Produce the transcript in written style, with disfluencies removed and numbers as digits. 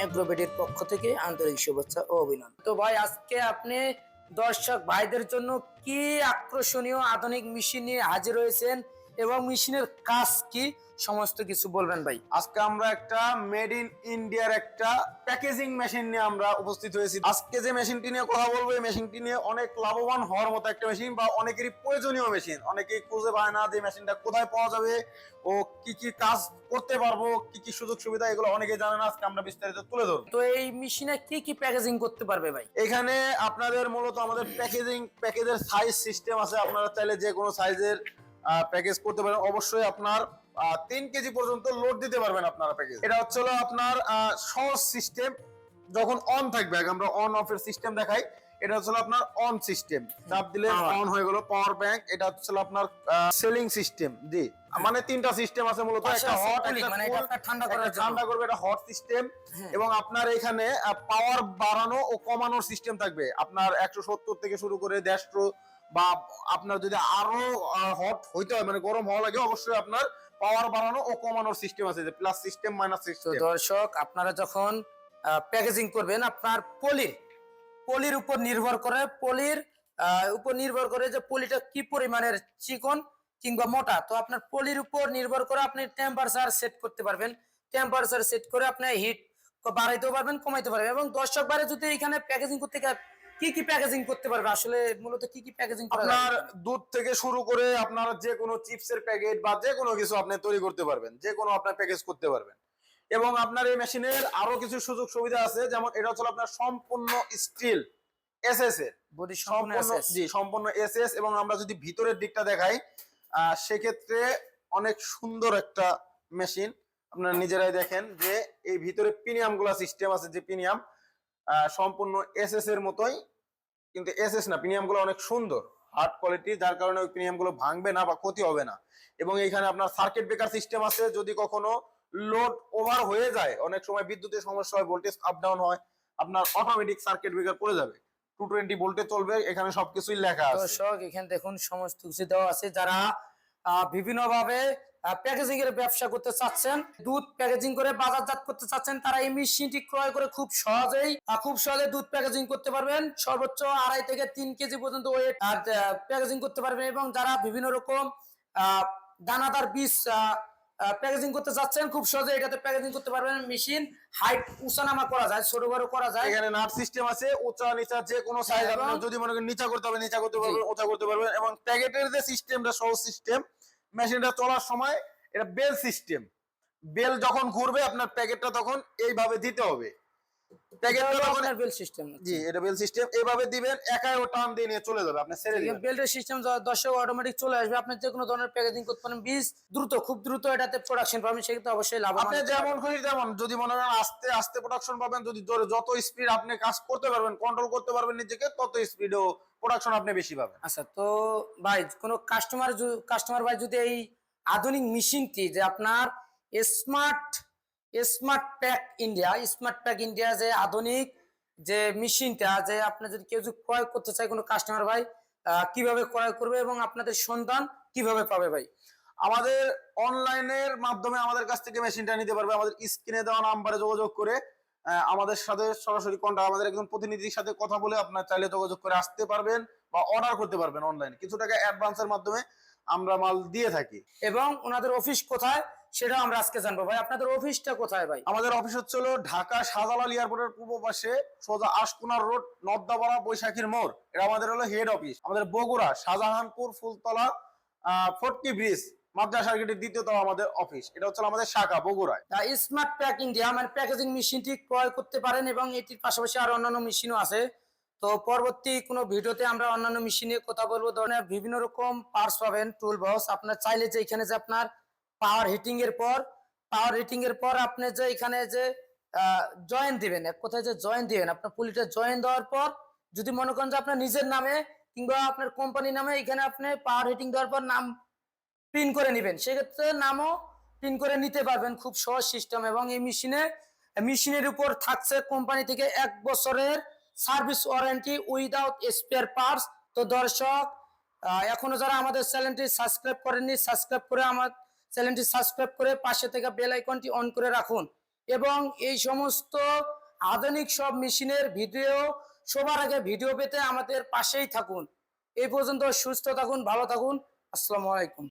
এগ্রোভেটের পক্ষ থেকে আন্তরিক শুভেচ্ছা ও অভিনন্দন। তো ভাই আজকে আপনি দর্শক ভাইদের জন্য কি আকর্ষণীয় আধুনিক মেশিন নিয়ে হাজির হয়েছেন এবং মেশিনের কাজ কি সমস্ত কিছু বলবেন ভাই। আজকে আমরা একটা মেড ইন ইন্ডিয়ার একটা প্যাকেজিং মেশিন নিয়ে আমরা উপস্থিত হয়েছি। আজকে যে মেশিনটি নিয়ে কথা বলবো, এই মেশিনটি নিয়ে অনেক লাভবান হওয়ার মতো একটা মেশিন বা অনেকেরই প্রয়োজনীয় মেশিন। অনেকেই খুঁজে পায় না যে মেশিনটা কোথায় পাওয়া যাবে ও কি কি কাজ করতে পারবো, কি কি সুযোগ সুবিধা, এগুলো অনেকেই জানে না। আজকে আমরা বিস্তারিত তুলে ধরবো। তো এই মেশিনে কি কি প্যাকেজিং করতে পারবে ভাই? এখানে আপনাদের মূলত আমাদের প্যাকেজের সাইজ সিস্টেম আছে। আপনারা চাইলে যে কোনো সাইজের প্যাকেজ করতে পারেন। অবশ্যই আপনার 3 কেজি পর্যন্ত লোড দিতে পারবেন আপনারা প্যাকেজ। এটা হচ্ছে হলো আপনার সহজ সিস্টেম। যখন অন থাকবে, আমরা অন অফ এর সিস্টেম দেখাই। এটা হচ্ছে আপনার অন সিস্টেম, চাপ দিলে অন হয়ে গেল পাওয়ার ব্যাংক। এটা হচ্ছে আপনার সেলিং সিস্টেম। জি, মানে 3টা সিস্টেম আছে মূলত। একটা হট, মানে এটা আপনার ঠান্ডা করার জন্য। ঠান্ডা করবে, এটা হট সিস্টেম। এবং আপনার এখানে পাওয়ার বাড়ানো ও কমানোর সিস্টেম থাকবে। আপনার 170 থেকে শুরু করে 150 বা আপনার যদি আরো হট হইতে হয়, মানে গরম হওয়া লাগে, অবশ্যই আপনার পাওয়ার বাড়ানো ও কমানোর সিস্টেম আছে, যে প্লাস সিস্টেম মাইনাস তো সিস্টেম। দর্শক আপনারা যখন প্যাকেজিং করবেন আপনার পলির উপর নির্ভর করে যে পলিটা কি পরিমাণের চিকন কিংবা মোটা। তো আপনার পলির উপর নির্ভর করে আপনি টেম্পারেচার সেট করতে পারবেন। টেম্পারেচার সেট করে আপনি হিট বাড়াইতেও পারবেন, কমাইতে পারবেন। এবং দর্শক বারে যদি এখানে প্যাকেজিং করতে কি কি প্যাকেজিং করতে পারবে, আসলে মূলত কি কি প্যাকেজিং করা যাবে? আপনার দুধ থেকে শুরু করে আপনার যে কোনো চিপসের প্যাকেট বা যে কোনো কিছু আপনি তৈরি করতে পারবেন, যে কোনো আপনার প্যাকেজ করতে পারবেন। এবং আপনার এই মেশিনের আরো কিছু সুযোগ সুবিধা আছে, যেমন এটা হচ্ছে আপনার সম্পূর্ণ স্টিল এসএস এর বডি সম্পূর্ণ, জি সম্পূর্ণ এসএস। এবং আমরা যদি ভিতরের দিকটা দেখাই, সেক্ষেত্রে অনেক সুন্দর একটা মেশিন। আপনারা নিজেরাই দেখেন যে এই ভিতরে প্রিমিয়াম গুলা সিস্টেম আছে, যে প্রিমিয়াম সম্পূর্ণ এসএস এর মতোই, কিন্তু এসএস না, প্রিমিয়াম গুলো অনেক সুন্দর হার্ড কোয়ালিটি, যার কারণে ওই প্রিমিয়াম গুলো ভাঙবে না বা ক্ষতি হবে না। এবং এখানে আপনার সার্কিট ব্রেকার সিস্টেম আছে। যদি কখনো লোড ওভার হয়ে যায়, অনেক সময় বিদ্যুতের সমস্যা হয়, ভোল্টেজ আপ ডাউন হয়, আপনার অটোমেটিক সার্কিট ব্রেকার পড়ে যাবে, 220 ভোল্টে চলবে। এখানে সবকিছুই লেখা আছে। দর্শক এখানে দেখুন সমস্ত কিছু দেওয়া আছে। যারা বিভিন্ন ভাবে প্যাকেজিং এর ব্যবসা করতে চাচ্ছেন, দুধ প্যাকেজিং করে বাজারজাত করতে চাচ্ছেন, তারা এই মেশিনটি ক্রয় করে খুব সহজে দুধ প্যাকেজিং করতে পারবেন। সর্বোচ্চ 2.5 থেকে 3 কেজি পর্যন্ত ওয়েট প্যাকেজিং করতে পারবেন। এবং যারা বিভিন্ন রকম দানাদার বীজ প্যাকেজিং করতে চাচ্ছেন, খুব সহজে এটাতে প্যাকেজিং করতে পারবেন। মেশিন হাইট উঁচানামা করা যায়, ছোট বড় করা যায়। এখানে নাট সিস্টেম আছে, উঁচা নিচা যে কোনো সাইজ। আপনারা যদি মনে করেন নিচা করতে হবে, নিচা করতে পারবেন, উঁচা করতে পারবেন। এবং প্যাকেটের যে সিস্টেমটা সহজ সিস্টেম, মেশিনটা চলার সময় এটা বেল সিস্টেম। বেল যখন ঘুরবে আপনার প্যাকেটটা তখন এইভাবে দিতে হবে। প্যাকেটটা তখন বেল সিস্টেম, জি এটা বেল সিস্টেম। এইভাবে দিবেন, একাই ও টান দিয়ে নিয়ে চলে যাবে, আপনি ছেড়ে দিবেন। বেল্টের সিস্টেম দর্শক অটোমেটিক চলে আসবে। আপনি যে কোনো ধরনের প্যাকেজিং করতে পারেন, বীজ খুব দ্রুত এটাতে প্রোডাকশন পাবেন, সেক্ষেত্রে অবশ্যই লাভবান। আপনি যেমন খুশি তেমন, যদি মনে করেন আস্তে আস্তে প্রোডাকশন পাবেন, যদি যত স্পিড আপনি কাজ করতে পারবেন, কন্ট্রোল করতে পারবেন নিজেকে, তত স্পিডও প্রোডাকশন আপনি বেশি পাবেন। আচ্ছা, তো ভাই কোনো কাস্টমার ভাই যদি এই আধুনিক মেশিনটি যে আপনার স্মার্ট স্মার্ট প্যাক ইন্ডিয়া যে আধুনিক যে মেশিনটা, যে আপনি যদি কেউ যদি ক্রয় করতে চায়, কোনো কাস্টমার ভাই কিভাবে ক্রয় করবে এবং আপনাদের সন্ধান কিভাবে পাবে ভাই? আমাদের অনলাইনের মাধ্যমে আমাদের কাছ থেকে মেশিনটা নিতে পারবে। আমাদের স্ক্রিনে দেওয়া নাম্বারে যোগাযোগ করে আমাদের সাথে সরাসরি কন্টাক্ট, আমাদের একজন প্রতিনিধির সাথে কথা বলে আপনার চাইলে যোগাযোগ করে আসতে পারবেন বা অর্ডার করতে পারবেন অনলাইনে। কিছু টাকা অ্যাডভান্সের মাধ্যমে আমরা মাল দিয়ে থাকি। এবং ওনাদের অফিস কোথায় সেটাও আমরা আজকে জানবো। ভাই আপনাদের অফিসটা কোথায় ভাই? আমাদের অফিস হচ্ছে ঢাকা শাহজালাল এয়ারপোর্টের পূর্ব পাশে, সোজা আশকুনার রোড, নদ্দাপাড়া, বৈশাখীর মোড়। এটা আমাদের হলো হেড অফিস। আমাদের বগুড়া শাহজাহানপুর ফুলতলা ফটকি ব্রিজ মাদ্রাসা গেটের দ্বিতীয় তলা আমাদের অফিস। এটা হচ্ছে আমাদের শাখা বগুড়ায়। স্মার্ট প্যাক ইন্ডিয়া মানে প্যাকেজিং মেশিনটি ক্রয় করতে পারেন এবং এটির পাশাপাশি আরো অন্যান্য মেশিনও আছে। তো পরবর্তী কোনো ভিডিওতে আমরা অন্যান্য মেশিন নিয়ে কথা বলবো। ধরনের বিভিন্ন রকম পার্টস পাবেন, টুল বক্স। আপনার চাইলে যে এখানে যে আপনার পাওয়ার হিটিং এর পর আপনি যে এখানে যে জয়েন দিবেন, এক কথায় যে জয়েন দিবেন, আপনার পুলিটা জয়েন দেওয়ার পর যদি মনে করেন যে আপনার নিজের নামে কিংবা আপনার কোম্পানির নামে, এখানে আপনি পাওয়ার হিটিং দেওয়ার পর নাম প্রিন্ট করে নেবেন, সেক্ষেত্রে নামও প্রিন্ট করে নিতে পারবেন। খুব সহজ সিস্টেম। এবং এই মেশিনের উপর থাকছে কোম্পানি থেকে 1 বছরের service warranty without spare parts. তো দর্শক এখনো যারা আমাদের চ্যানেলটি সাবস্ক্রাইব করেননি, সাবস্ক্রাইব করে আমার চ্যানেলটি সাবস্ক্রাইব করে পাশে থেকে বেল আইকনটি অন করে রাখুন, এবং এই সমস্ত আধুনিক সব মেশিনের ভিডিও সবার আগে ভিডিও পেতে আমাদের পাশেই থাকুন। এই পর্যন্ত সুস্থ থাকুন, ভালো থাকুন। আসসালামু আলাইকুম।